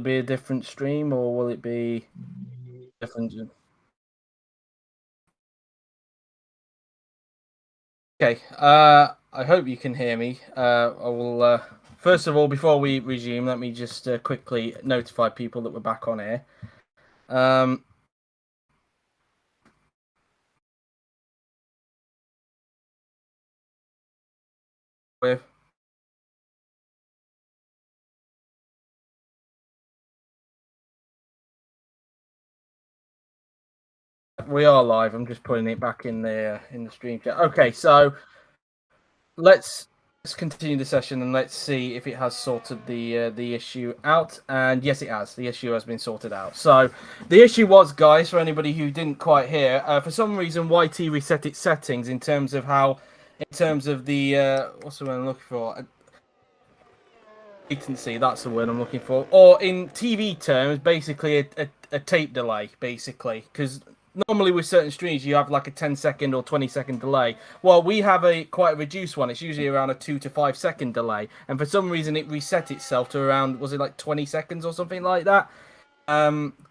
be a different stream, or will it be different? Okay. I hope you can hear me. I will. First of all, before we resume, let me just quickly notify people that we're back on air. With we are live. I'm just putting it back in the stream chat. Okay, so let's continue the session and let's see if it has sorted the issue out. And yes, it has. The issue has been sorted out. So the issue was, guys, for anybody who didn't quite hear, for some reason YT reset its settings in terms of the what's the word I'm looking for? Latency, that's the word I'm looking for. Or in TV terms, basically a tape delay, basically. Because normally with certain streams, you have like a 10-second or 20-second delay. Well, we have quite a reduced one. It's usually around a 2 to 5 second delay. And for some reason, it reset itself to around, was it like 20 seconds or something like that?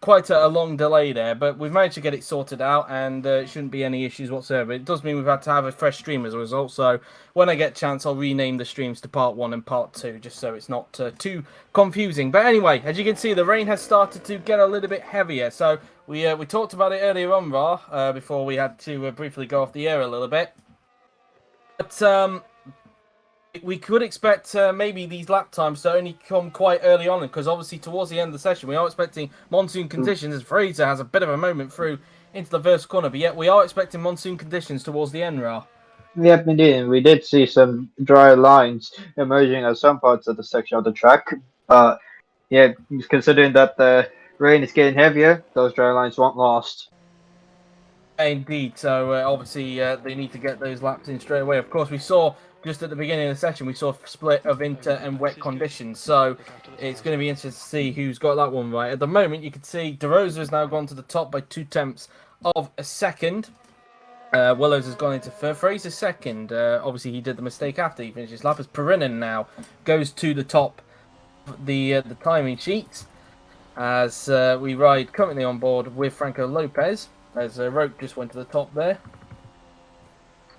Quite a long delay there, but we've managed to get it sorted out, and it shouldn't be any issues whatsoever. It does mean we've had to have a fresh stream as a result, so when I get a chance, I'll rename the streams to part 1 and part 2, just so it's not too confusing. But anyway, as you can see, the rain has started to get a little bit heavier, so we talked about it earlier on, Ra, before we had to briefly go off the air a little bit. But we could expect maybe these lap times to only come quite early on, because obviously towards the end of the session we are expecting monsoon conditions, as Fraser has a bit of a moment through into the first corner, but yet we are expecting monsoon conditions towards the end, Ra. Yep, indeed. We did see some dry lines emerging at some parts of the section of the track. But yeah, considering that the rain is getting heavier, those dry lines won't last. Indeed, so obviously they need to get those laps in straight away. Of course, we saw just at the beginning of the session, we saw a split of inter and wet conditions, so it's going to be interesting to see who's got that one right. At the moment, you can see De Rosa has now gone to the top by 0.2 of a second. Willows has gone into third. Fraser second. Obviously, he did the mistake after he finished his lap. As Perinen now goes to the top of the timing sheet, as we ride currently on board with Franco Lopez, as Roke just went to the top there.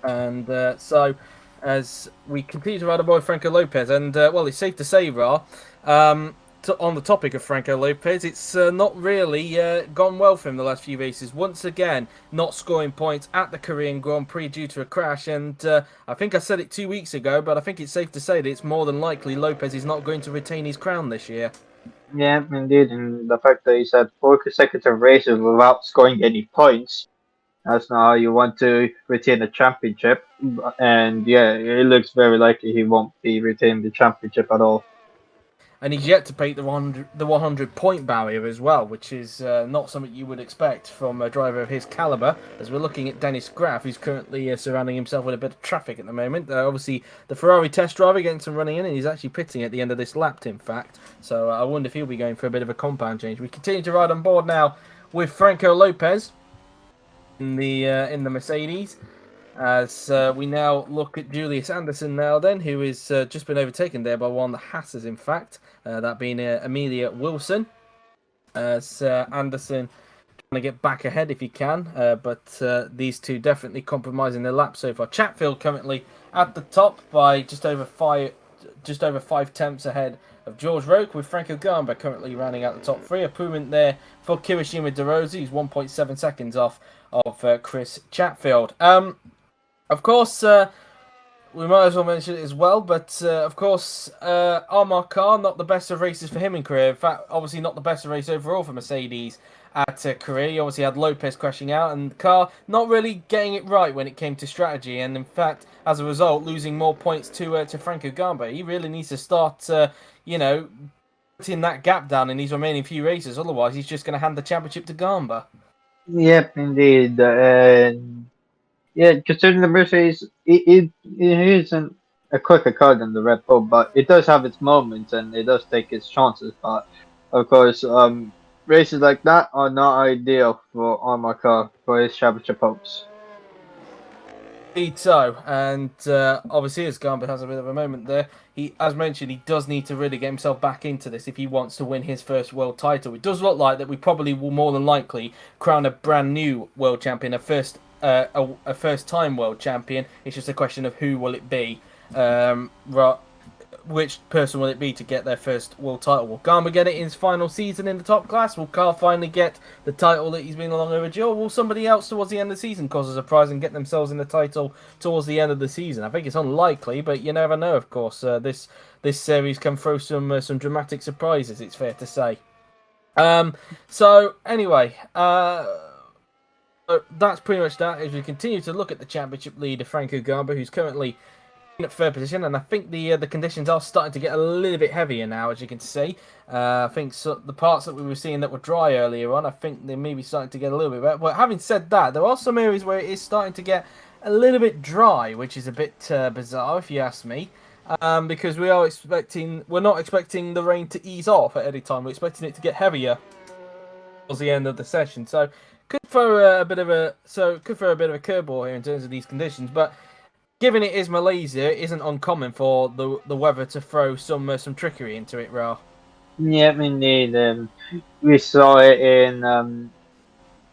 And so as we continue to ride aboard Franco Lopez, and well, it's safe to say, Ra, on the topic of Franco Lopez, it's not really gone well for him the last few races. Once again, not scoring points at the Korean Grand Prix due to a crash, and I think I said it 2 weeks ago, but I think it's safe to say that it's more than likely Lopez is not going to retain his crown this year. Yeah, indeed. And the fact that he's had 4 consecutive races without scoring any points, that's not how you want to retain a championship. And yeah, it looks very likely he won't be retaining the championship at all. And he's yet to break the 100 point barrier as well, which is not something you would expect from a driver of his caliber, as we're looking at Dennis Graff, who's currently surrounding himself with a bit of traffic at the moment. Obviously, the Ferrari test driver getting some running in, and he's actually pitting at the end of this lap, in fact. So I wonder if he'll be going for a bit of a compound change. We continue to ride on board now with Franco Lopez in the Mercedes, as we now look at Julius Anderson now then, who is just been overtaken there by one of the Hassers, in fact, that being Amelia Wilson, as Anderson trying to get back ahead if he can, but these two definitely compromising their lap so far. Chatfield currently at the top by just over 5 tenths ahead of George Roke, with Franco Gamba currently rounding out the top 3. Improvement there for Kirishima De Rossi, who's 1.7 seconds off of Chris Chatfield. Of course, we might as well mention it as well, but of course, Armar Carr, not the best of races for him in Korea. In fact, obviously not the best of race overall for Mercedes at Korea. He obviously had Lopez crashing out, and Carr not really getting it right when it came to strategy, and in fact, as a result, losing more points to Franco Gamba. He really needs to start, putting that gap down in these remaining few races. Otherwise, he's just going to hand the championship to Gamba. Yep, indeed. And yeah, considering the Mercedes, it isn't a quicker car than the Red Bull, but it does have its moments and it does take its chances. But of course, races like that are not ideal for Armar Car for his championship hopes. Indeed so, and obviously as Gamba has a bit of a moment there, he, as mentioned, he does need to really get himself back into this if he wants to win his first world title. It does look like that we probably will more than likely crown a brand new world champion, a first time world champion. It's just a question of who will it be. Right, which person will it be to get their first world title? Will Garma get it in his final season in the top class? Will Carl finally get the title that he's been long overdue? Or will somebody else towards the end of the season cause a surprise and get themselves in the title towards the end of the season? I think it's unlikely, but you never know. Of course, this series can throw some dramatic surprises. It's fair to say. So anyway, that's pretty much that. As we continue to look at the championship leader, Franco Garba, who's currently in third position, and I think the conditions are starting to get a little bit heavier now, as you can see. I think the parts that we were seeing that were dry earlier on, I think they may be starting to get a little bit better. But having said that, there are some areas where it is starting to get a little bit dry, which is a bit bizarre, if you ask me. Because we're not expecting the rain to ease off at any time. We're expecting it to get heavier towards the end of the session. So could throw a bit of a curveball here in terms of these conditions, but given it is Malaysia, it isn't uncommon for the weather to throw some trickery into it, Ra. Yeah, indeed. We saw it in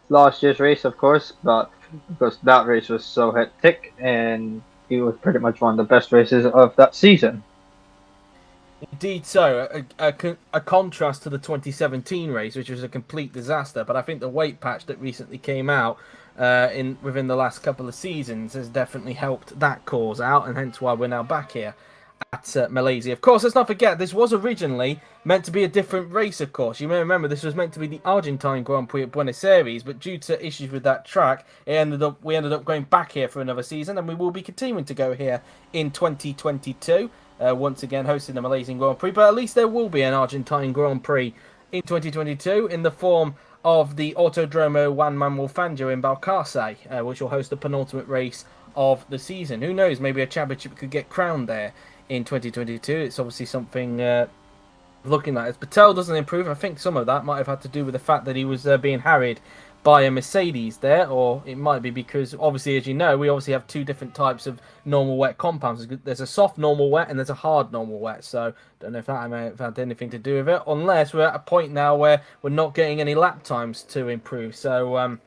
last year's race, of course, but because that race was so hectic and it was pretty much one of the best races of that season. Indeed so. A contrast to the 2017 race, which was a complete disaster. But I think the weight patch that recently came out within the last couple of seasons has definitely helped that cause out, and hence why we're now back here at Malaysia. Of course, let's not forget, this was originally meant to be a different race, of course. You may remember this was meant to be the Argentine Grand Prix at Buenos Aires, but due to issues with that track, we ended up going back here for another season, and we will be continuing to go here in 2022. Once again hosting the Malaysian Grand Prix, but at least there will be an Argentine Grand Prix in 2022 in the form of the Autodromo Juan Manuel Fangio in Balcarce, which will host the penultimate race of the season. Who knows, maybe a championship could get crowned there in 2022. It's obviously something looking like. As Patel doesn't improve, I think some of that might have had to do with the fact that he was being harried by a Mercedes there, or it might be because, obviously, as you know, we obviously have two different types of normal wet compounds. There's a soft normal wet and there's a hard normal wet, so don't know if that may have had anything to do with it, unless we're at a point now where we're not getting any lap times to improve, so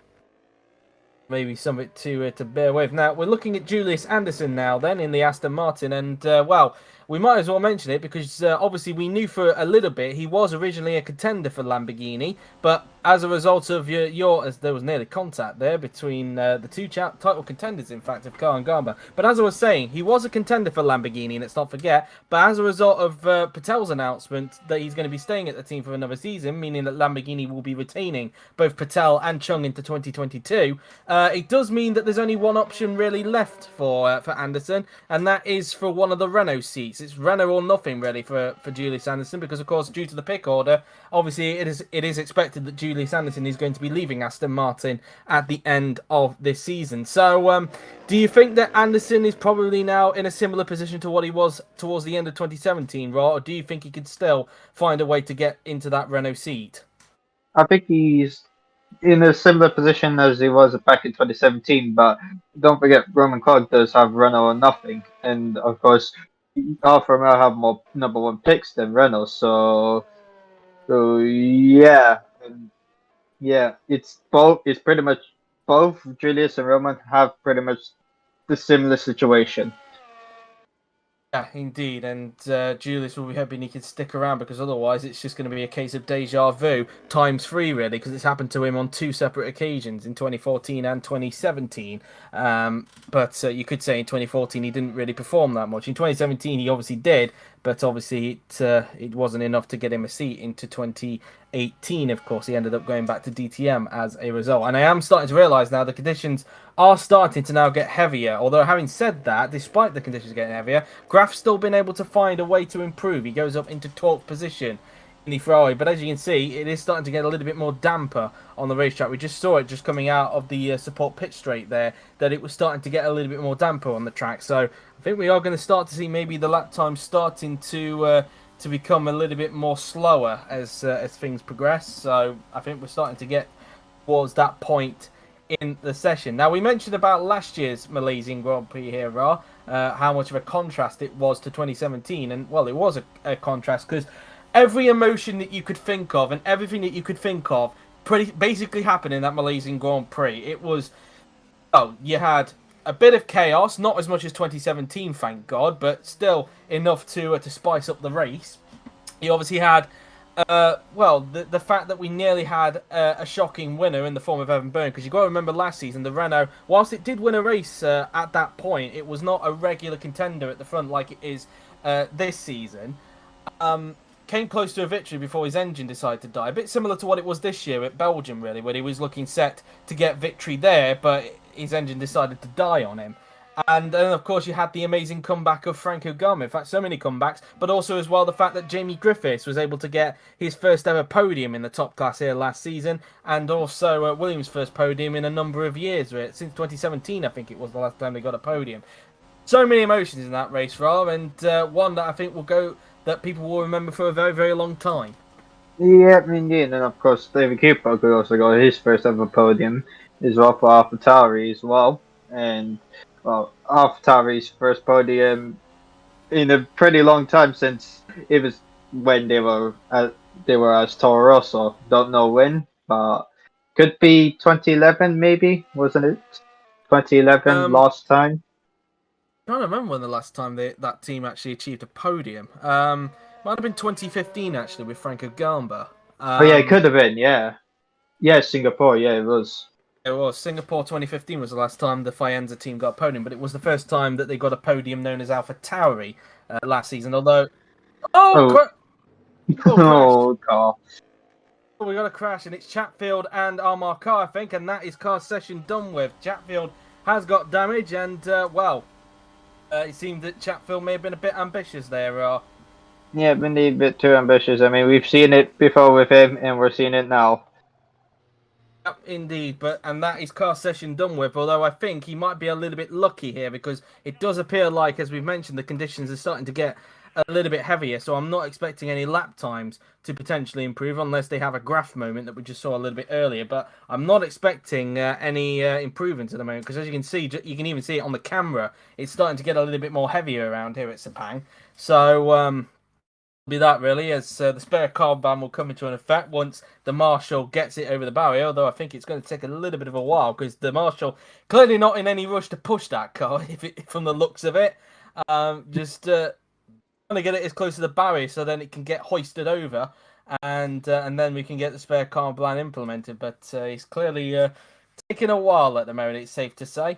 maybe something to bear with. Now, we're looking at Julius Anderson now then in the Aston Martin, and well, we might as well mention it because obviously we knew for a little bit he was originally a contender for Lamborghini, but as a result of as there was nearly contact there between the two title contenders, in fact, of Car and Garba. But as I was saying, he was a contender for Lamborghini, let's not forget. But as a result of Patel's announcement that he's going to be staying at the team for another season, meaning that Lamborghini will be retaining both Patel and Chung into 2022, it does mean that there's only one option really left for Anderson, and that is for one of the Renault seats. It's Renault or nothing really for Julius Anderson, because of course due to the pick order, obviously it is expected that Julius Anderson is going to be leaving Aston Martin at the end of this season. So do you think that Anderson is probably now in a similar position to what he was towards the end of 2017, Raw, or do you think he could still find a way to get into that Renault seat? I think he's in a similar position as he was back in 2017, but don't forget Roman Clark does have Renault or nothing, and of course Alfa Romeo have more number one picks than Renault, so yeah, yeah, it's both. It's pretty much both. Julius and Roman have pretty much the similar situation. Yeah, indeed, and Julius will be hoping he can stick around, because otherwise it's just going to be a case of deja vu times three, really, because it's happened to him on two separate occasions in 2014 and 2017. But you could say in 2014 he didn't really perform that much. In 2017 he obviously did, but obviously it wasn't enough to get him a seat into 2018. Of course, he ended up going back to DTM as a result. And I am starting to realise now the conditions are starting to now get heavier. Although having said that, despite the conditions getting heavier, Graf's still been able to find a way to improve. He goes up into 12th position in the Ferrari, but as you can see, it is starting to get a little bit more damper on the racetrack. We just saw it just coming out of the support pit straight there, that it was starting to get a little bit more damper on the track. So I think we are going to start to see maybe the lap time starting to become a little bit more slower as things progress. So I think we're starting to get towards that point in the session. Now, we mentioned about last year's Malaysian Grand Prix here, Ra, how much of a contrast it was to 2017. And, well, it was a contrast because every emotion that you could think of and everything that you could think of basically happened in that Malaysian Grand Prix. It was, oh, you had a bit of chaos, not as much as 2017, thank God, but still enough to spice up the race. You obviously had the fact that we nearly had a shocking winner in the form of Evan Byrne, because you've got to remember last season, the Renault, whilst it did win a race at that point, it was not a regular contender at the front like it is this season. Came close to a victory before his engine decided to die. A bit similar to what it was this year at Belgium, really, where he was looking set to get victory there, but his engine decided to die on him. And then, of course, you had the amazing comeback of Franco Gama. In fact, so many comebacks, but also as well the fact that Jamie Griffiths was able to get his first ever podium in the top class here last season, and also Williams' first podium in a number of years. Since 2017, I think it was the last time they got a podium. So many emotions in that race, Ra, and one that I think that people will remember for a very, very long time. Yeah, indeed, and of course David Cooper could also got his first ever podium as well for AlphaTauri as well, and well, AlphaTauri's first podium in a pretty long time since it was when they were as Toro Rosso. Don't know when, but could be 2011 maybe, wasn't it? 2011 last time. I can't remember when the last time that team actually achieved a podium. Might have been 2015 actually with Franco Gamba. Oh yeah, it could have been. Yeah, yeah, Singapore. Yeah, it was. It was Singapore 2015 was the last time the Faenza team got a podium, but it was the first time that they got a podium known as AlphaTauri last season. Although, Oh, crash! oh God. Oh, we got a crash, and it's Chatfield and Armar Carr, I think, and that is car session done with. Chatfield has got damage, and it seemed that Chatfield may have been a bit ambitious there. Yeah, been a bit too ambitious. I mean, we've seen it before with him, and we're seeing it now. Yep, indeed, and that is car session done with. Although I think he might be a little bit lucky here because it does appear like, as we've mentioned, the conditions are starting to get a little bit heavier. So I'm not expecting any lap times to potentially improve unless they have a graph moment that we just saw a little bit earlier. But I'm not expecting any improvements at the moment because, as you can see, you can even see it on the camera. It's starting to get a little bit more heavier around here at Sepang. So be that really, as the spare car ban will come into an effect once the Marshal gets it over the barrier, although I think it's going to take a little bit of a while because the Marshal clearly not in any rush to push that car from the looks of it. Just trying to get it as close to the barrier so then it can get hoisted over and then we can get the spare car ban implemented, but it's clearly taking a while at the moment, it's safe to say.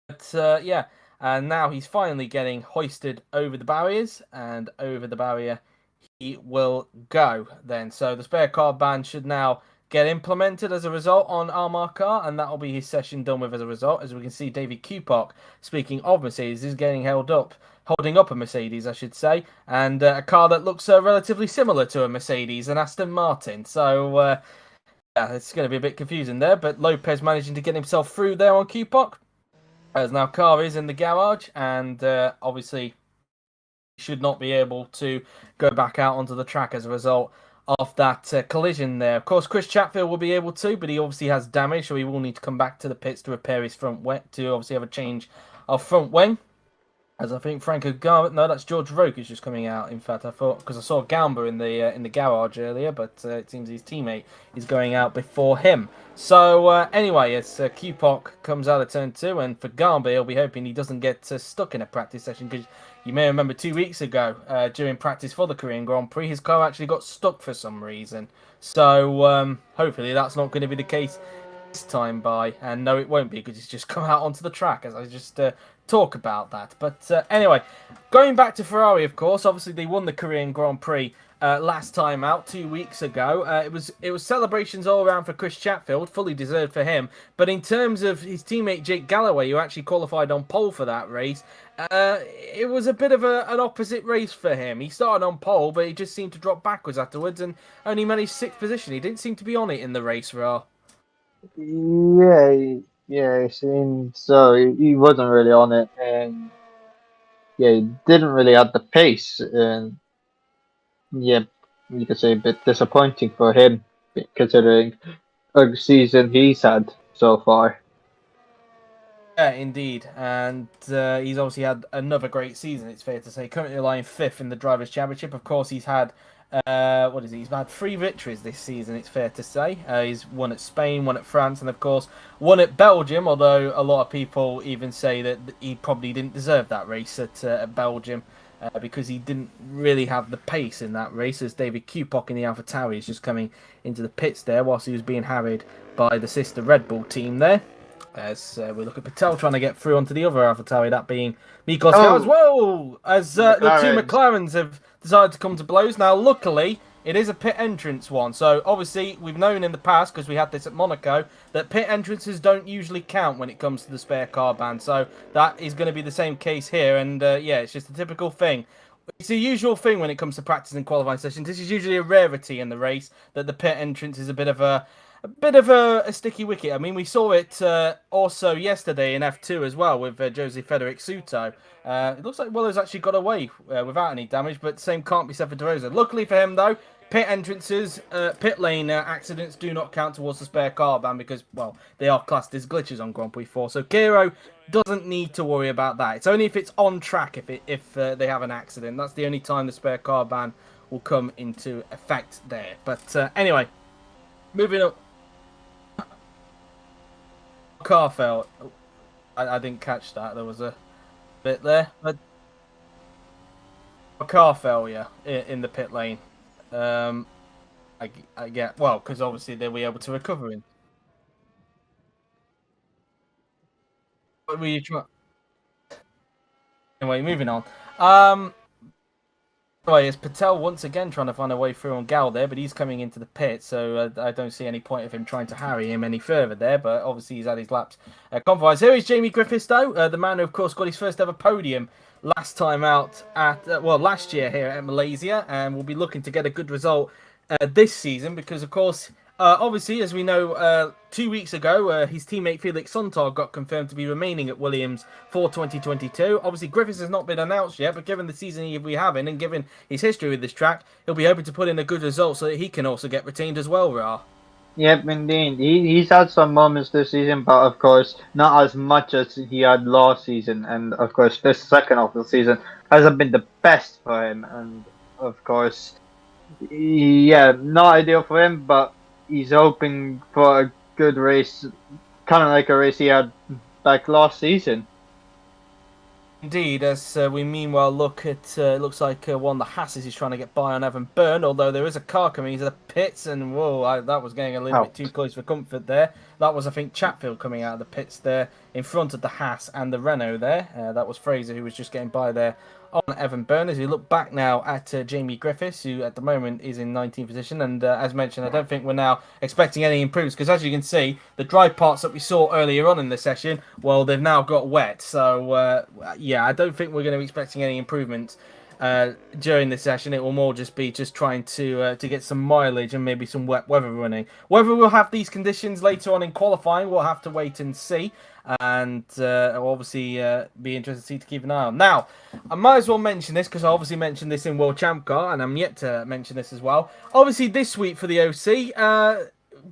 But yeah, and now he's finally getting hoisted over the barriers, and over the barrier he will go then. So the spare car ban should now get implemented as a result on Armar Car, and that'll be his session done with as a result. As we can see, David Kupak, speaking of Mercedes, is getting holding up a Mercedes, I should say, and a car that looks relatively similar to a Mercedes, an Aston Martin. So yeah, it's going to be a bit confusing there, but Lopez managing to get himself through there on Kupak. As now car is in the garage, and obviously should not be able to go back out onto the track as a result of that collision there. Of course, Chris Chatfield will be able to, but he obviously has damage, so he will need to come back to the pits to repair his front wing, to obviously have a change of front wing. As I think Franco Gamba, no, that's George Roque who's just coming out. In fact, I thought because I saw Gamba in the garage earlier, but it seems his teammate is going out before him. So anyway, as Kupak comes out of turn 2, and for Gamba, he'll be hoping he doesn't get stuck in a practice session because you may remember 2 weeks ago during practice for the Korean Grand Prix, his car actually got stuck for some reason. So hopefully that's not going to be the case this time by, and no, it won't be because it's just come out onto the track as I just talk about that. But anyway, going back to Ferrari, of course, obviously they won the Korean Grand Prix last time out 2 weeks ago. It was celebrations all around for Chris Chatfield, fully deserved for him. But in terms of his teammate Jake Galloway, who actually qualified on pole for that race, it was a bit of an opposite race for him. He started on pole, but he just seemed to drop backwards afterwards and only managed 6th position. He didn't seem to be on it in the race, Ra. Yeah, it seemed so. He wasn't really on it, and yeah, he didn't really have the pace, and yeah, you could say a bit disappointing for him, considering a season he's had so far. Yeah, indeed, and he's obviously had another great season. It's fair to say, currently lying fifth in the drivers' championship. Of course, he's had what is he? He's had 3 victories this season. It's fair to say. He's won at Spain, won at France, and of course won at Belgium. Although a lot of people even say that he probably didn't deserve that race at Belgium. Because he didn't really have the pace in that race, as David Kupok in the AlphaTauri is just coming into the pits there whilst he was being harried by the sister Red Bull team there. As we look at Patel trying to get through onto the other AlphaTauri, that being Mikos as well, as the two McLarens have decided to come to blows. Now, luckily, it is a pit entrance one. So, obviously, we've known in the past, because we had this at Monaco, that pit entrances don't usually count when it comes to the spare car ban. So, that is going to be the same case here. And, yeah, it's just a typical thing. It's a usual thing when it comes to practice and qualifying sessions. This is usually a rarity in the race, that the pit entrance is a bit of a sticky wicket. I mean, we saw it also yesterday in F2 as well with Jose Federic Suto. It looks like Willows actually got away without any damage, but same can't be said for De Rosa. Luckily for him, though, pit entrances, pit lane accidents do not count towards the spare car ban because, well, they are classed as glitches on Grand Prix 4. So Kiro doesn't need to worry about that. It's only if it's on track if they have an accident. That's the only time the spare car ban will come into effect there. But anyway, moving up. Car fell. I didn't catch that. There was a bit there. A car failure in the pit lane. I get well because obviously they were able to recover in. What were you trying? Anyway, moving on. Anyway, it's Patel once again trying to find a way through on Gal there, but he's coming into the pit, so I don't see any point of him trying to harry him any further there, but obviously he's had his laps compromised. Here is Jamie Griffiths, though, the man who, of course, got his first ever podium last time out at, last year here at Malaysia, and will be looking to get a good result this season because, of course, obviously, as we know, 2 weeks ago, his teammate Felix Sontag got confirmed to be remaining at Williams for 2022. Obviously, Griffiths has not been announced yet, but given the season we have in and given his history with this track, he'll be hoping to put in a good result so that he can also get retained as well, Ra. Yep, indeed. He's had some moments this season, but of course not as much as he had last season. And of course, this second half of the season hasn't been the best for him. And of course, yeah, not ideal for him, but he's hoping for a good race, kind of like a race he had back last season. Indeed, as we meanwhile look at, it looks like one of the Hasses is trying to get by on Evan Byrne, although there is a car coming into the pits, and whoa, that was getting a little bit too close for comfort there. That was, I think, Chatfield coming out of the pits there in front of the Haas and the Renault there. That was Fraser who was just getting by there on Evan Byrne. As we look back now at Jamie Griffiths, who at the moment is in 19th position, and as mentioned, I don't think we're now expecting any improvements, because as you can see, the dry parts that we saw earlier on in the session, well, they've now got wet, so yeah, I don't think we're going to be expecting any improvements during the session. It will more just be trying to get some mileage and maybe some wet weather running. Whether we'll have these conditions later on in qualifying, we'll have to wait and see. And I'll obviously be interested to keep an eye on. Now, I might as well mention this because I obviously mentioned this in World Champ Car, and I'm yet to mention this as well. Obviously, this week for the OC,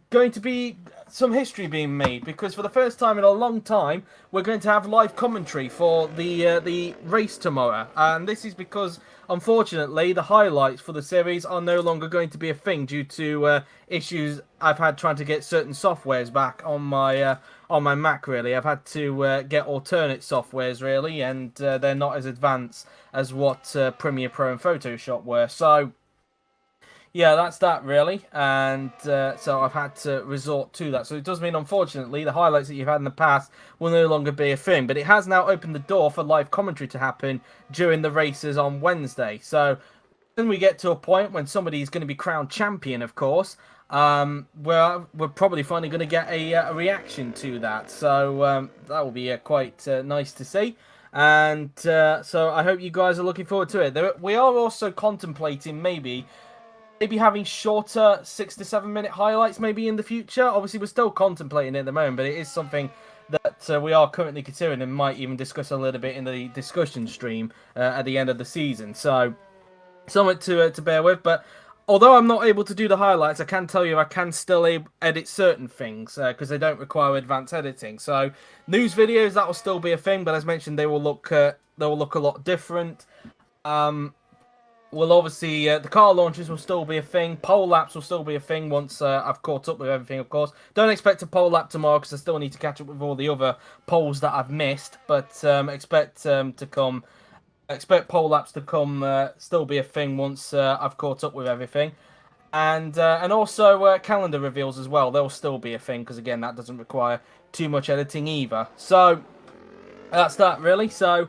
going to be some history being made because for the first time in a long time, we're going to have live commentary for the race tomorrow. And this is because, unfortunately, the highlights for the series are no longer going to be a thing due to issues I've had trying to get certain softwares back on my Mac, really. I've had to get alternate softwares, really, and they're not as advanced as what Premiere Pro and Photoshop were. So, yeah, that's that, really. And so I've had to resort to that. So it does mean, unfortunately, the highlights that you've had in the past will no longer be a thing. But it has now opened the door for live commentary to happen during the races on Wednesday. So when we get to a point when somebody is going to be crowned champion, of course, we're probably finally going to get a reaction to that. So that will be quite nice to see. And so I hope you guys are looking forward to it. We are also contemplating maybe having shorter 6 to 7 minute highlights maybe in the future. Obviously, we're still contemplating it at the moment, but it is something that we are currently considering and might even discuss a little bit in the discussion stream at the end of the season. So something to bear with, but although I'm not able to do the highlights, I can tell you I can still edit certain things because they don't require advanced editing. So news videos, that will still be a thing, but as mentioned, they will look a lot different. Well, obviously, the car launches will still be a thing. Pole laps will still be a thing once I've caught up with everything, of course. Don't expect a pole lap tomorrow because I still need to catch up with all the other poles that I've missed. But expect pole laps to come, still be a thing once I've caught up with everything. And also calendar reveals as well. They'll still be a thing because, again, that doesn't require too much editing either. So that's that, really. So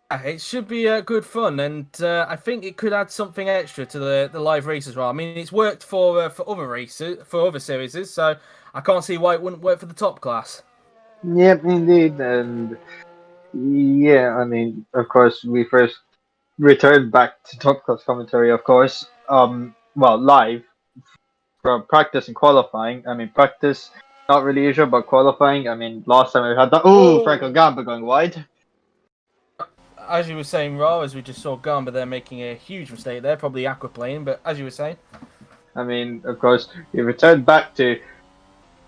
it should be good fun, and I think it could add something extra to the live race as well. I mean, it's worked for other races, for other series, so I can't see why it wouldn't work for the top class. Yep, indeed, and yeah, I mean, of course, we first returned back to Top Class commentary, of course. Well, live from practice and qualifying. I mean, practice not really usual, but qualifying. I mean, last time we had that. Oh, Franco Gamba going wide. As you were saying, Raw, as we just saw Gamba there making a huge mistake there, probably aquaplane, but as you were saying. I mean, of course, we returned back to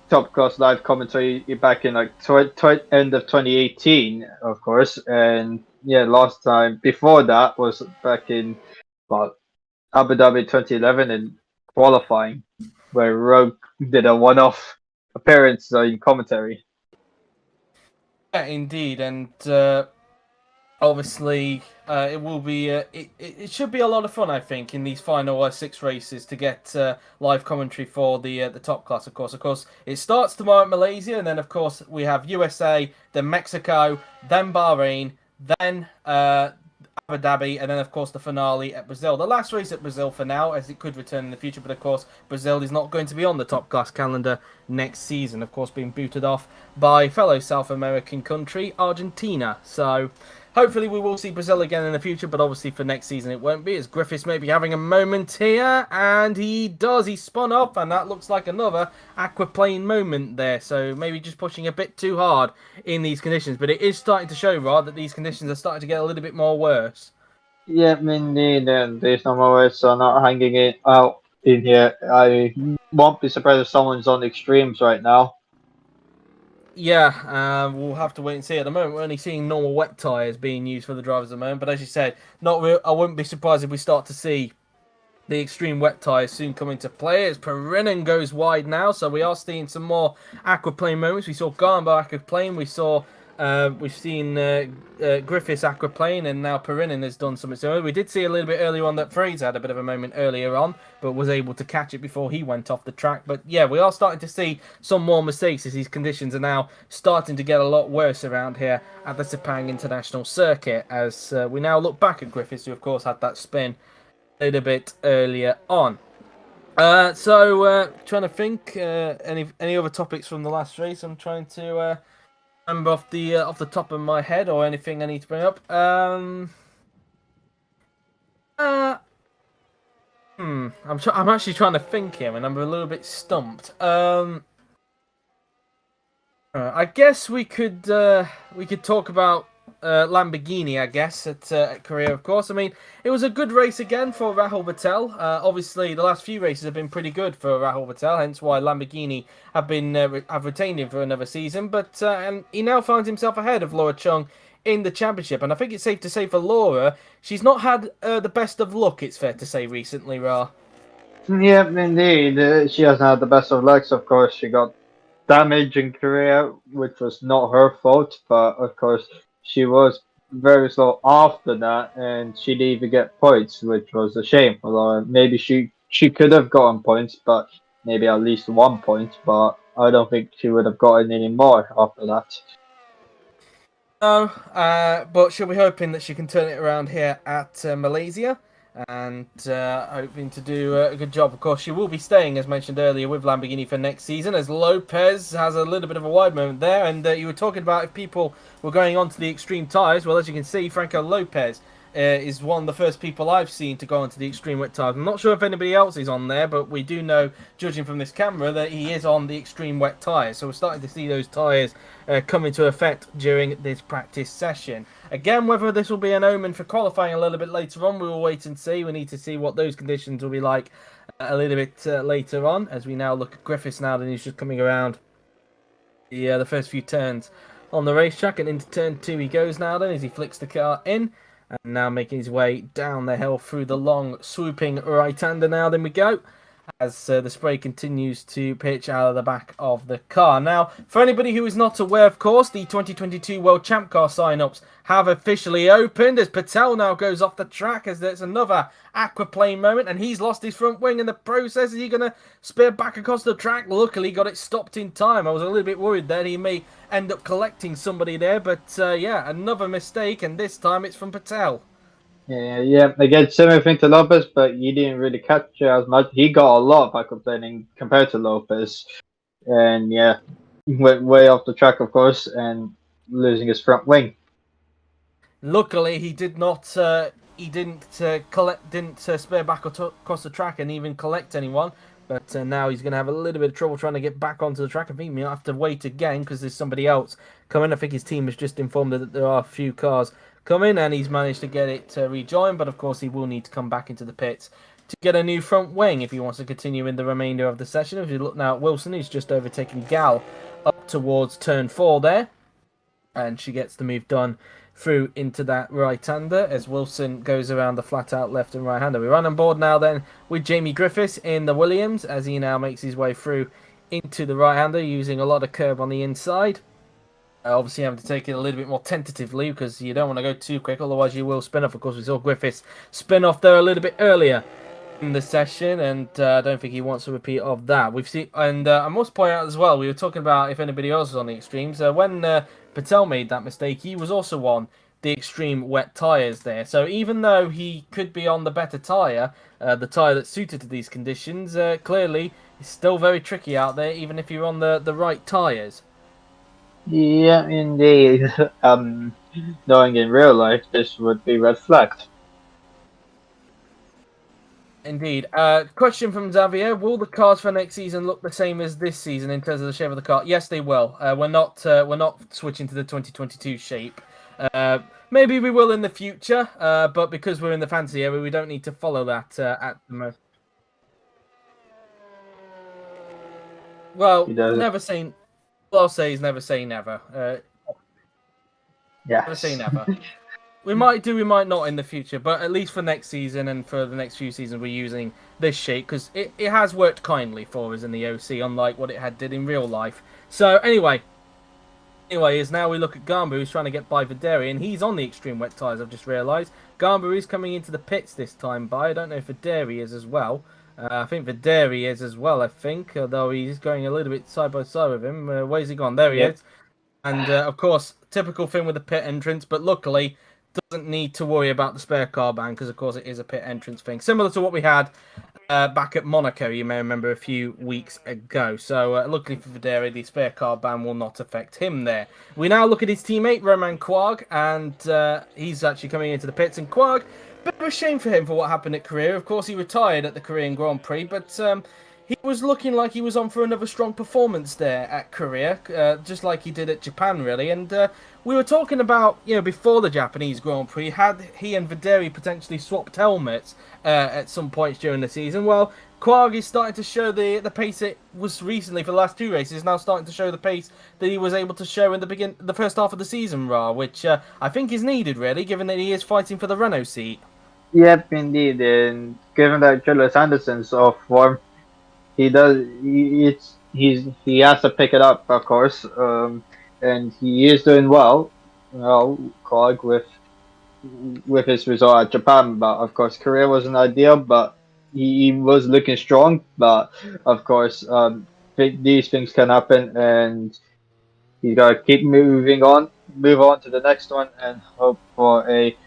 Top Class live commentary back in like end of 2018, of course, and yeah, last time before that was back in well, Abu Dhabi 2011 in qualifying, where Rogue did a one-off appearance in commentary. Yeah, indeed, and obviously it will be it should be a lot of fun, I think, in these final 6 races to get live commentary for the top class. Of course it starts tomorrow at Malaysia, and then of course we have USA, then Mexico, then Bahrain, then Abu Dhabi, and then of course the finale at Brazil. The last race at Brazil for now, as it could return in the future, but of course Brazil is not going to be on the top class calendar next season, of course being booted off by fellow South American country Argentina. So hopefully we will see Brazil again in the future, but obviously for next season it won't be, as Griffiths may be having a moment here, and he does. He spun off, and that looks like another aquaplane moment there, so maybe just pushing a bit too hard in these conditions, but it is starting to show, Rod, that these conditions are starting to get a little bit more worse. Yeah, indeed, and there's no more words, so not hanging it out in here. I won't be surprised if someone's on extremes right now. Yeah, we'll have to wait and see. At the moment, we're only seeing normal wet tyres being used for the drivers at the moment, but as you said, not real. I wouldn't be surprised if we start to see the extreme wet tyres soon come into play as Perinin goes wide now, so we are seeing some more aquaplane moments. We saw Garnbar aquaplane, we've seen Griffiths aquaplane, and now Perinin has done something similar. We did see a little bit earlier on that Fraser had a bit of a moment earlier on, but was able to catch it before he went off the track. But yeah, we are starting to see some more mistakes as these conditions are now starting to get a lot worse around here at the Sepang International Circuit, as we now look back at Griffiths, who of course had that spin a little bit earlier on. Trying to think any other topics from the last race. I'm trying to remember off the top of my head, or anything I need to bring up. I'm actually trying to think here, and I'm a little bit stumped. I guess we could talk about Lamborghini, I guess, at Korea, of course. I mean, it was a good race again for Rahul Patel. Obviously, the last few races have been pretty good for Rahul Patel, hence why Lamborghini have retained him for another season. But and he now finds himself ahead of Laura Chung in the championship. And I think it's safe to say for Laura, she's not had the best of luck, it's fair to say, recently, Ra. Yep, indeed. She hasn't had the best of lucks, of course. She got damage in Korea, which was not her fault, but of course she was very slow after that, and she didn't even get points, which was a shame for Laura. Maybe she could have gotten points, but maybe at least 1 point, but I don't think she would have gotten any more after that. No, but she'll be hoping that she can turn it around here at Malaysia, and hoping to do a good job. Of course, she will be staying, as mentioned earlier, with Lamborghini for next season, as Lopez has a little bit of a wide moment there. And you were talking about if people were going on to the extreme tyres. Well, as you can see, Franco Lopez is one of the first people I've seen to go onto the extreme wet tyres. I'm not sure if anybody else is on there, but we do know, judging from this camera, that he is on the extreme wet tyres. So we're starting to see those tyres come into effect during this practice session. Again, whether this will be an omen for qualifying a little bit later on, we will wait and see. We need to see what those conditions will be like a little bit later on, as we now look at Griffiths now, then he's just coming around the first few turns on the racetrack, and into turn 2 he goes now then as he flicks the car in, and now making his way down the hill through the long swooping right-hander now then we go, as the spray continues to pitch out of the back of the car. Now, for anybody who is not aware, of course, the 2022 World Champ Car sign-ups have officially opened, as Patel now goes off the track, as there's another aquaplane moment, and he's lost his front wing in the process. Is he going to spear back across the track? Luckily, got it stopped in time. I was a little bit worried that he may end up collecting somebody there, but yeah, another mistake, and this time it's from Patel. Yeah. Again, similar thing to Lopez, but he didn't really catch it as much. He got a lot of aquaplaning compared to Lopez, and yeah, went way off the track, of course, and losing his front wing. Luckily, he did not. He didn't spare back across the track and even collect anyone. But now he's going to have a little bit of trouble trying to get back onto the track. I think he'll have to wait again because there's somebody else coming. I think his team has just informed that there are a few cars coming, and he's managed to get it rejoined. But of course, he will need to come back into the pits to get a new front wing if he wants to continue in the remainder of the session. If you look now at Wilson, he's just overtaken Gal up towards turn 4 there, and she gets the move done through into that right-hander as Wilson goes around the flat-out left and right-hander. We run on board now then with Jamie Griffiths in the Williams as he now makes his way through into the right-hander using a lot of curb on the inside. Obviously having to take it a little bit more tentatively because you don't want to go too quick, otherwise you will spin off. Of course, we saw Griffiths spin off there a little bit earlier in the session, and I don't think he wants a repeat of that. We've seen, and I must point out as well, we were talking about if anybody else was on the extremes. When Patel made that mistake, he was also on the extreme wet tyres there. So even though he could be on the better tyre, the tyre that's suited to these conditions, clearly it's still very tricky out there, even if you're on the right tyres. Yeah, indeed. Knowing in real life, this would be red flagged. Indeed. Question from Xavier: will the cars for next season look the same as this season in terms of the shape of the car? Yes, they will. We're not switching to the 2022 shape. Maybe we will in the future, but because we're in the fantasy area, we don't need to follow that at the moment. Well, never say. All I'll say is never say never. Yeah. Never say never. We might do, we might not in the future, but at least for next season and for the next few seasons, we're using this shape because it has worked kindly for us in the OC, unlike what it did in real life. So anyway, is now we look at Garnbu, who's trying to get by Videri, and he's on the extreme wet tyres, I've just realised. Garnbu is coming into the pits this time by. I don't know if Videri is as well. I think Videri is as well, although he's going a little bit side by side with him. Where's he gone? There he is. And of course, typical thing with the pit entrance, but luckily doesn't need to worry about the spare car ban because, of course, it is a pit entrance thing. Similar to what we had back at Monaco, you may remember a few weeks ago. So, luckily for Videri, the spare car ban will not affect him there. We now look at his teammate, Roman Quag, and he's actually coming into the pits. And Quag, bit of a shame for him for what happened at Korea. Of course, he retired at the Korean Grand Prix, but he was looking like he was on for another strong performance there at Korea, just like he did at Japan, really. And we were talking about, before the Japanese Grand Prix, had he and Videri potentially swapped helmets at some points during the season? Well, Quag is starting to show the pace it was recently for the last 2 races, now starting to show the pace that he was able to show in the first half of the season, which I think is needed, really, given that he is fighting for the Renault seat. Yep, indeed. And given that Julius Anderson's off form, he has to pick it up, of course, and he is doing well. Cog with his result at Japan, but of course Korea wasn't ideal, but he was looking strong. But of course, these things can happen, and you gotta keep move on to the next one, and hope for a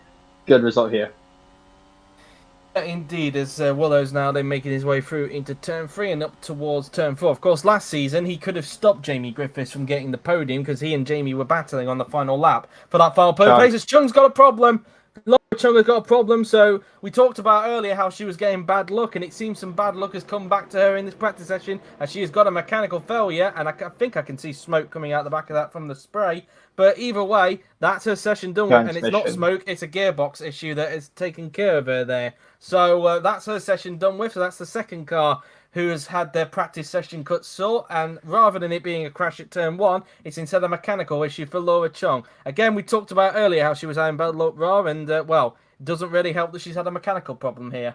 good result here. Indeed, as Willow's now then making his way through into turn 3 and up towards turn 4. Of course, last season he could have stopped Jamie Griffiths from getting the podium because he and Jamie were battling on the final lap for that final podium place. As Chung's got a problem. Chung has got a problem. So we talked about earlier how she was getting bad luck, and it seems some bad luck has come back to her in this practice session as she has got a mechanical failure, and I think I can see smoke coming out the back of that from the spray. But either way, that's her session done with, and it's not smoke, it's a gearbox issue that is taking care of her there. So that's her session done with. So that's the second car who has had their practice session cut short, and rather than it being a crash at turn one, it's instead a mechanical issue for Laura Chung. Again, we talked about earlier how she was having bad luck raw, and well, it doesn't really help that she's had a mechanical problem here.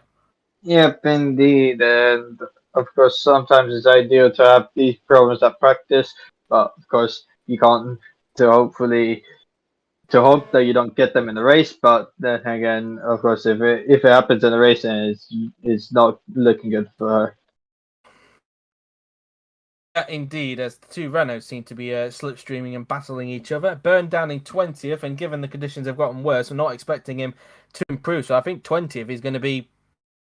Yep, indeed. And of course, sometimes it's ideal to have these problems at practice, but of course, you can't to hope that you don't get them in the race. But then again, of course, if it happens in the race, then it's not looking good for her. Indeed, as the two Renaults seem to be slipstreaming and battling each other. Burned down in 20th, and given the conditions have gotten worse, we're not expecting him to improve. So I think 20th is going to be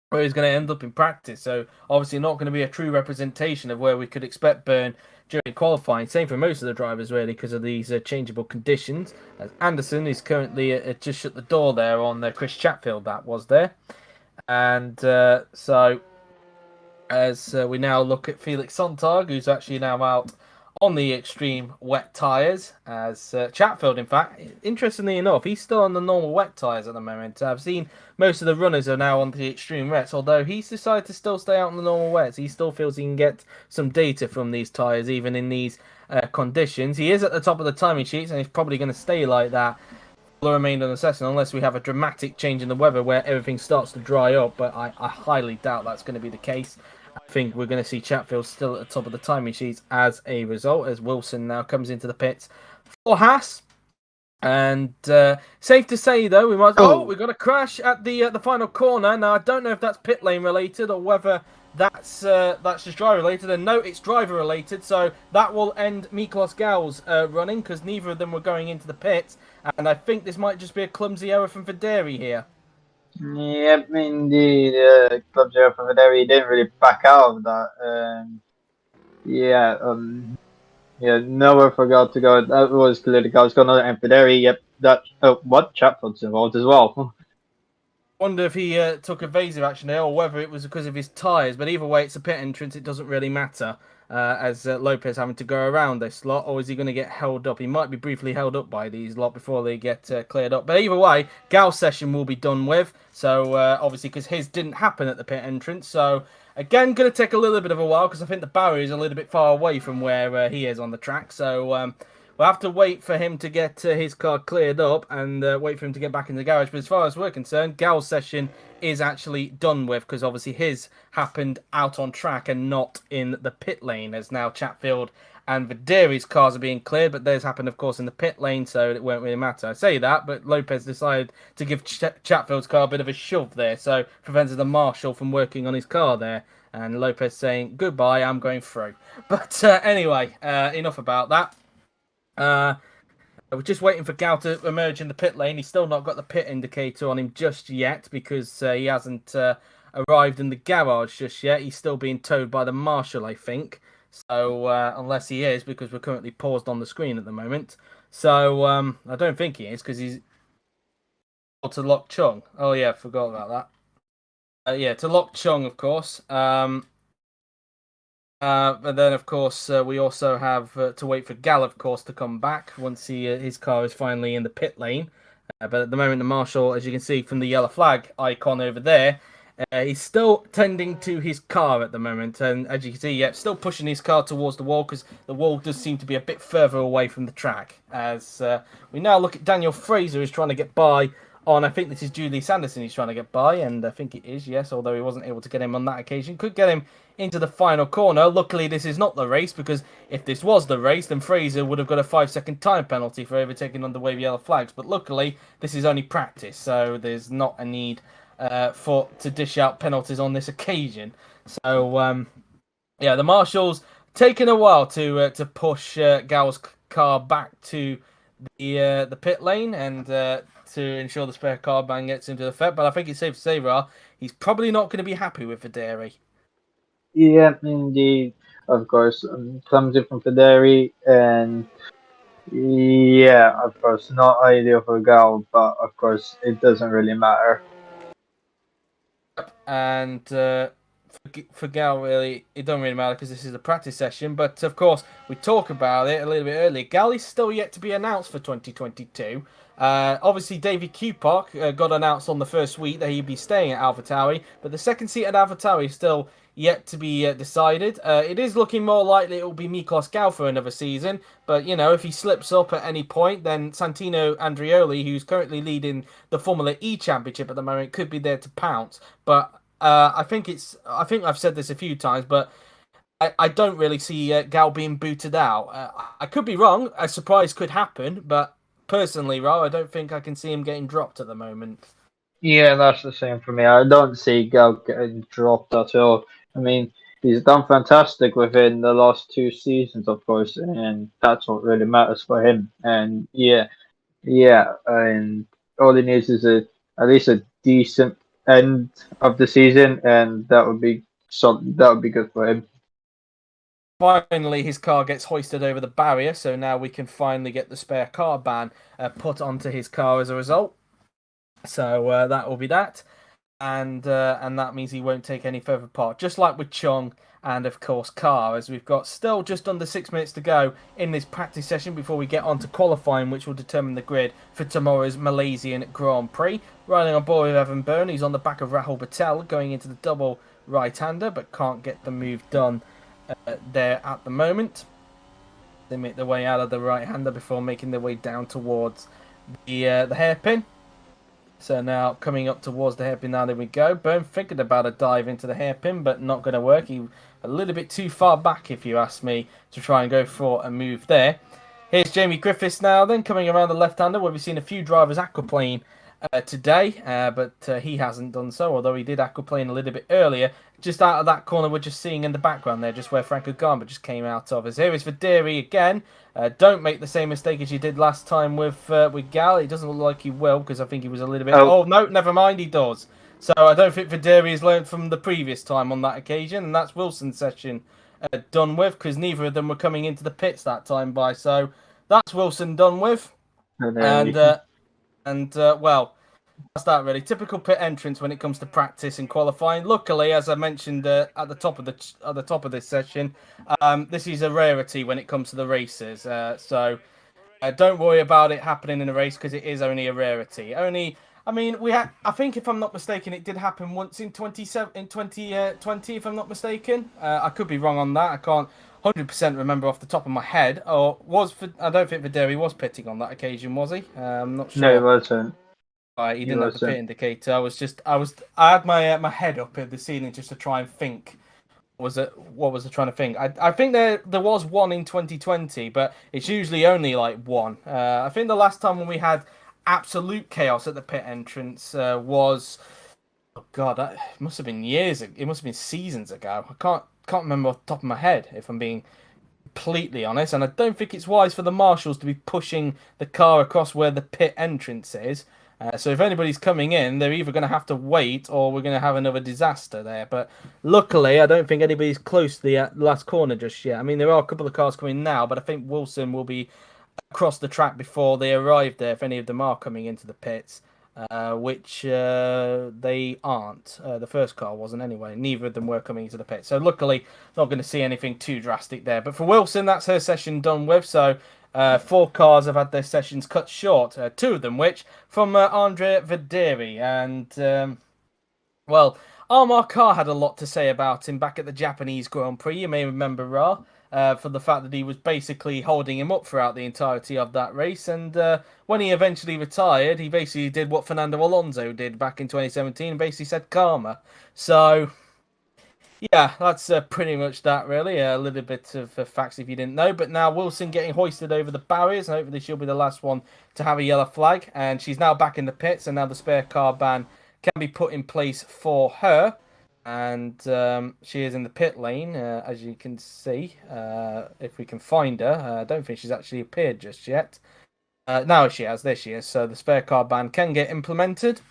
where he's going to end up in practice. So obviously not going to be a true representation of where we could expect Byrne during qualifying. Same for most of the drivers, really, because of these changeable conditions. As Anderson is currently just shut the door there on Chris Chatfield, that was there. And so as we now look at Felix Sontag, who's actually now out on the extreme wet tyres, as Chatfield, in fact, interestingly enough, he's still on the normal wet tyres at the moment. I've seen most of the runners are now on the extreme wets, although he's decided to still stay out on the normal wets. He still feels he can get some data from these tyres, even in these conditions. He is at the top of the timing sheets, and he's probably going to stay like that for the remainder of the session, unless we have a dramatic change in the weather where everything starts to dry up, but I highly doubt that's going to be the case. I think we're going to see Chatfield still at the top of the timing sheets as a result, as Wilson now comes into the pits for Haas. And safe to say, though, we've got a crash at the final corner. Now, I don't know if that's pit lane related or whether that's just driver related. And no, it's driver related, so that will end Miklos Gal's running, because neither of them were going into the pits. And I think this might just be a clumsy error from Videri here. Yep, indeed. Club Zero from there, he didn't really back out of that. Yeah, Noah forgot to go. That was clearly Carl's corner, and Federi, yep, that. Oh, what? Chatfield's involved as well. Wonder if he took evasive action there, or whether it was because of his tyres. But either way, it's a pit entrance. It doesn't really matter, as Lopez having to go around this lot, or is he going to get held up? He might be briefly held up by these lot before they get cleared up. But either way, Gal's session will be done with. So obviously, because his didn't happen at the pit entrance. So again, going to take a little bit of a while, because I think the barrier is a little bit far away from where he is on the track. So we'll have to wait for him to get his car cleared up and wait for him to get back in the garage. But as far as we're concerned, Gal's session is actually done with, because obviously his happened out on track and not in the pit lane, as now Chatfield and Videri's cars are being cleared, but theirs happened, of course, in the pit lane, so it won't really matter. I say that, but Lopez decided to give Chatfield's car a bit of a shove there, so prevented the marshal from working on his car there. And Lopez saying, goodbye, I'm going through. But anyway, enough about that. We're just waiting for Gal to emerge in the pit lane. He's still not got the pit indicator on him just yet, because he hasn't arrived in the garage just yet. He's still being towed by the marshal, I think. So unless he is, because we're currently paused on the screen at the moment. So I don't think he is, because he's to Lok Chung. Oh yeah, forgot about that. Yeah, to Lok Chung, of course. But then, of course, we also have to wait for Gal, of course, to come back once his car is finally in the pit lane. But at the moment, the marshal, as you can see from the yellow flag icon over there, he's still tending to his car at the moment. And as you can see, yeah, still pushing his car towards the wall, because the wall does seem to be a bit further away from the track. As we now look at Daniel Fraser, who's trying to get by on, I think this is Julie Sanderson he's trying to get by, and I think it is, yes, although he wasn't able to get him on that occasion. Could get him into the final corner. Luckily, this is not the race, because if this was the race, then Fraser would have got a 5-second time penalty for overtaking on the wave yellow flags. But luckily, this is only practice, so there's not a need to dish out penalties on this occasion. So, yeah, the marshals taking a while to push Gal's car back to the pit lane and to ensure the spare car ban gets into effect. But I think it's safe to say, Ra, he's probably not going to be happy with Videri. Yeah, indeed. Of course, clumsy from Federi, and Yeah, of course, not ideal for Gal, but of course it doesn't really matter. And for Gal, really, it don't really matter because this is a practice session. But of course, we talk about it a little bit earlier. Gal is still yet to be announced for 2022. Obviously, David Cupark got announced on the first week that he'd be staying at AlphaTauri, but the second seat at AlphaTauri is still yet to be decided. It is looking more likely it will be Miklos Gal for another season, but you know, if he slips up at any point, then Santino Andreoli, who's currently leading the Formula E Championship at the moment, could be there to pounce. But I think I've said this a few times, but I don't really see Gal being booted out. I could be wrong. A surprise could happen, but personally, Ro, I don't think I can see him getting dropped at the moment. Yeah, that's the same for me. I don't see Gal getting dropped at all. I mean, he's done fantastic within the last 2 seasons, of course, and that's what really matters for him. And yeah, and all he needs is at least a decent end of the season, and that would be something that would be good for him. Finally, his car gets hoisted over the barrier, so now we can finally get the spare car ban put onto his car as a result. So that will be that. And that means he won't take any further part. Just like with Chong and of course Carr, as we've got still just under 6 minutes to go in this practice session before we get on to qualifying, which will determine the grid for tomorrow's Malaysian Grand Prix. Riding on board with Evan Byrne, he's on the back of Rahul Patel, going into the double right-hander, but can't get the move done there at the moment. They make their way out of the right-hander before making their way down towards the hairpin. So now coming up towards the hairpin, now there we go. Byrne figured about a dive into the hairpin, but not going to work. He a little bit too far back, if you ask me, to try and go for a move there. Here's Jamie Griffiths now then, coming around the left-hander, where we've seen a few drivers aquaplane today, but he hasn't done so, although he did aquaplane a little bit earlier. Just out of that corner we're just seeing in the background there, just where Franco Garma just came out of. As here is Verderi again. Don't make the same mistake as you did last time with Gal. It doesn't look like he will, because I think he was a little bit... Oh, Oh, no, never mind, he does. So I don't think Verderi has learned from the previous time on that occasion, and that's Wilson's session done with, because neither of them were coming into the pits that time by. So that's Wilson done with. and And, then well, that's that really. Typical pit entrance when it comes to practice and qualifying. Luckily, as I mentioned at the top of this session, this is a rarity when it comes to the races. So don't worry about it happening in a race because it is only a rarity. I mean, we had. I think if I'm not mistaken, it did happen once in 2020. If I'm not mistaken, I could be wrong on that. I can't 100% remember off the top of my head. I don't think Videri was pitting on that occasion, was he? I'm not no, it sure. wasn't. He He didn't have the pit wasn't. indicator. I had my head up at the ceiling just to try and think. What was I trying to think? I think there was one in 2020, but it's usually only like one. I think the last time when we had absolute chaos at the pit entrance was, oh god, that must have been years. It must have been seasons ago. I can't remember off the top of my head if I'm being completely honest, and I don't think it's wise for the marshals to be pushing the car across where the pit entrance is. So if anybody's coming in, they're either going to have to wait or we're going to have another disaster there. But luckily, I don't think anybody's close to the last corner just yet. I mean, there are a couple of cars coming now, but I think Wilson will be across the track before they arrive there if any of them are coming into the pits. Which they aren't. The first car wasn't anyway. Neither of them were coming into the pit. So luckily, not going to see anything too drastic there. But for Wilson, that's her session done with. So 4 cars have had their sessions cut short. 2 of them which from Andre Verderi. And, well, Armar Carr had a lot to say about him back at the Japanese Grand Prix. You may remember Ra. For the fact that he was basically holding him up throughout the entirety of that race. And when he eventually retired, he basically did what Fernando Alonso did back in 2017 and basically said karma. So, yeah, that's pretty much that, really. A little bit of facts if you didn't know. But now Wilson getting hoisted over the barriers, and hopefully she'll be the last one to have a yellow flag. And she's now back in the pits, and now the spare car ban can be put in place for her. And she is in the pit lane, as you can see, if we can find her. I don't think she's actually appeared just yet. No, she has. There she is. So the spare car ban can get implemented.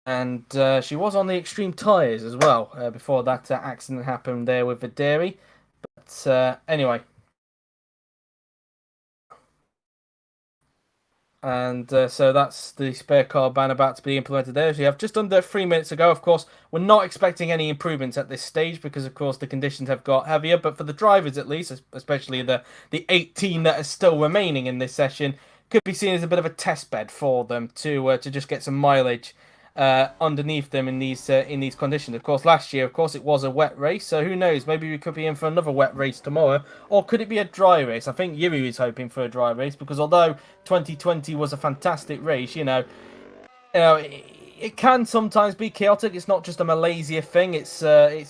And she was on the extreme tyres as well before that accident happened there with Videri. But anyway. And so that's the spare car ban about to be implemented there. So you have just under 3 minutes ago. Of course, we're not expecting any improvements at this stage because, of course, the conditions have got heavier. But for the drivers, at least, especially the 18 that are still remaining in this session, could be seen as a bit of a test bed for them to just get some mileage underneath them in these conditions. Of course, last year, of course, it was a wet race, so who knows? Maybe we could be in for another wet race tomorrow, or could it be a dry race? I think Yuri is hoping for a dry race because although 2020 was a fantastic race, it can sometimes be chaotic. It's not just a Malaysia thing. It's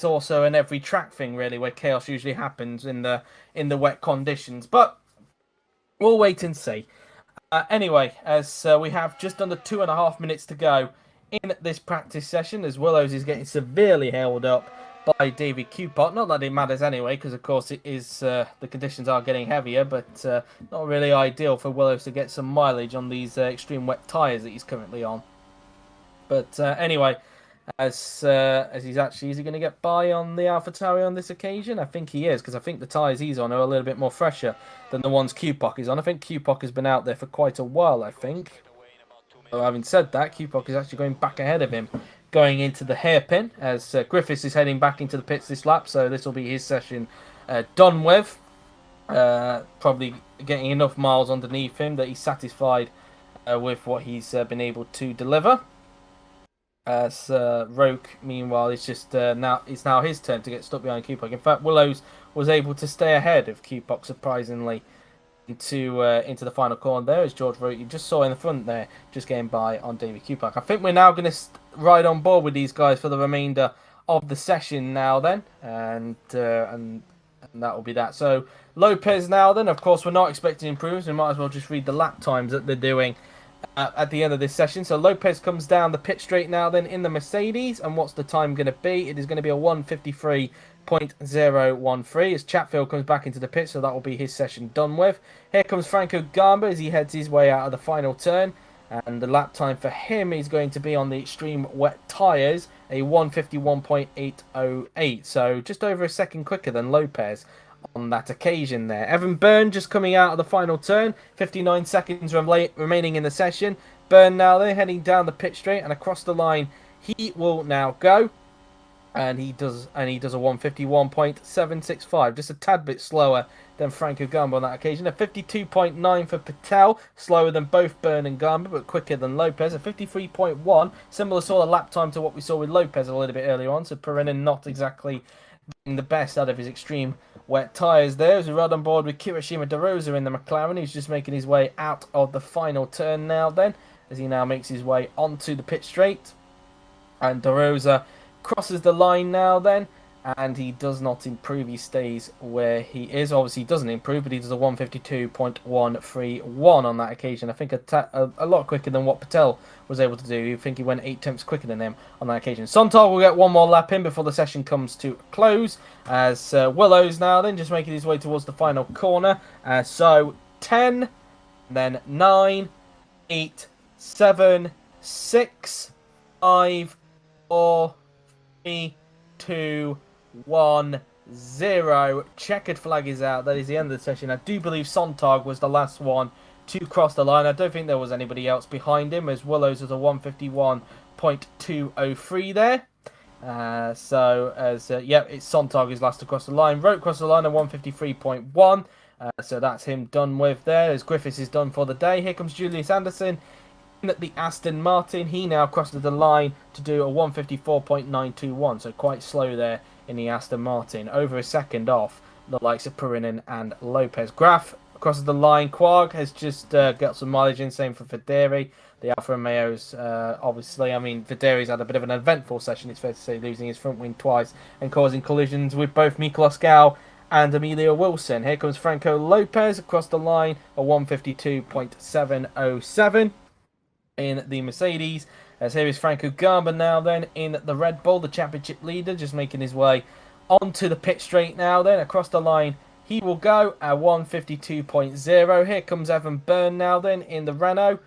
also an every track thing, really, where chaos usually happens in the wet conditions. But we'll wait and see. Anyway, as we have just under 2.5 minutes to go in this practice session, as Willows is getting severely held up by David Cupot. Not that it matters anyway, because of course it is the conditions are getting heavier, but not really ideal for Willows to get some mileage on these extreme wet tyres that he's currently on. But anyway, as is he going to get by on the AlphaTauri on this occasion? I think he is, because I think the tyres he's on are a little bit more fresher than the ones Cupok is on. I think Cupok has been out there for quite a while, I think. So having said that, Cupok is actually going back ahead of him, going into the hairpin, as Griffiths is heading back into the pits this lap, so this will be his session done with. Probably getting enough miles underneath him that he's satisfied with what he's been able to deliver. As Roke, meanwhile, it's now his turn to get stuck behind Cupok. In fact, Willows was able to stay ahead of Cupok surprisingly into the final corner there, as George Roke you just saw in the front there, just getting by on David Cupok. I think we're now going to ride on board with these guys for the remainder of the session now then, and that will be that. So Lopez now then, of course, we're not expecting improvements. We might as well just read the lap times that they're doing at the end of this session. So Lopez comes down the pit straight now then in the Mercedes, and what's the time going to be? It is going to be a 1:53.013 as Chatfield comes back into the pit, so that will be his session done with. Here comes Franco Gamba as he heads his way out of the final turn, and the lap time for him is going to be on the extreme wet tyres, a 1:51.808, so just over a second quicker than Lopez on that occasion there. Evan Byrne just coming out of the final turn, 59 seconds remaining in the session. Byrne now they're heading down the pit straight and across the line he will now go. And he does a 1:51.765, just a tad bit slower than Franco Gamba on that occasion. A 52.9 for Patel, slower than both Byrne and Gamba, but quicker than Lopez. A 53.1, similar sort of lap time to what we saw with Lopez a little bit earlier on. So Perinin not exactly getting the best out of his extreme wet tyres there. As we ride on board with Kirishima DeRosa in the McLaren, who's just making his way out of the final turn now then, as he now makes his way onto the pit straight. And DeRosa crosses the line now then, and he does not improve. He stays where he is. Obviously, he doesn't improve, but he does a 1:52.131 on that occasion. I think a lot quicker than what Patel was able to do. I think he went 8 tenths quicker than him on that occasion. Sontag will get one more lap in before the session comes to a close, as Willows now then just making his way towards the final corner. So 10, then 9, 8, 7, 6, 5, 4, 3, 2, 1, 0. Checkered flag is out. That is the end of the session. I do believe Sontag was the last one to cross the line. I don't think there was anybody else behind him, as Willows was a 1:51.203 there. It's Sontag who's last to cross the line. Roke crossed the line at 1:53.1. So that's him done with there, as Griffiths is done for the day. Here comes Julius Anderson at the Aston Martin. He now crosses the line to do a 1:54.921, so quite slow there in the Aston Martin, over a second off the likes of Perinin and Lopez. Graf crosses the line. Quarg has just got some mileage in, same for Federi. The Alfa Romeos, obviously, I mean, Federi's had a bit of an eventful session, it's fair to say, losing his front wing twice and causing collisions with both Miklos Gau and Emilio Wilson. Here comes Franco Lopez across the line, a 1:52.707 in the Mercedes. As here is Franco Gamba now then in the Red Bull, the championship leader, just making his way onto the pit straight now then. Across the line he will go at 1:52.0. Here comes Evan Byrne now then in the Renault,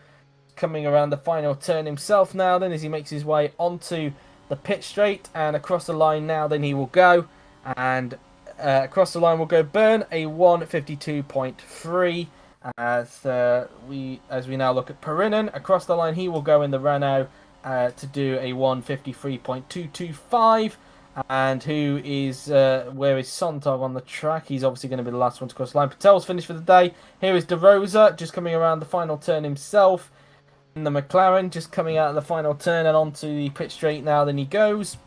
coming around the final turn himself now then as he makes his way onto the pit straight, and across the line now then he will go, and across the line will go Byrne, a 1:52.3 As we now look at Perinen across the line, he will go in the Renault to do a 153.225. And who is where is Sontag on the track? He's obviously going to be the last one to cross the line. Patel's finished for the day. Here is De Rosa just coming around the final turn himself. In the McLaren, just coming out of the final turn and onto the pit straight now. Then he goes.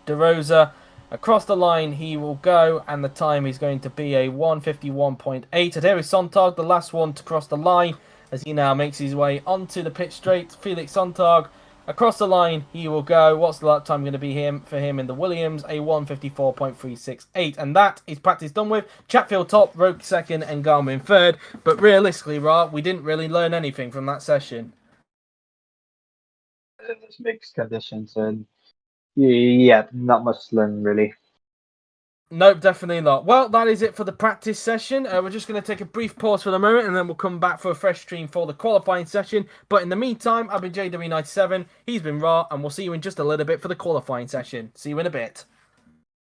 De Rosa across the line, he will go, and the time is going to be a 151.8. And here is Sontag, the last one to cross the line, as he now makes his way onto the pit straight. Felix Sontag across the line, he will go. What's the lap time going to be for him in the Williams? A 154.368. And that is practice done with. Chatfield top, Roke second, and Garmin third. But realistically, Ra, we didn't really learn anything from that session. There's mixed conditions, and yeah, not much to learn really. Nope, definitely not. Well, that is it for the practice session. We're just going to take a brief pause for the moment, and then we'll come back for a fresh stream for the qualifying session. But in the meantime, I've been JW97, he's been Ra, and we'll see you in just a little bit for the qualifying session. See you in a bit.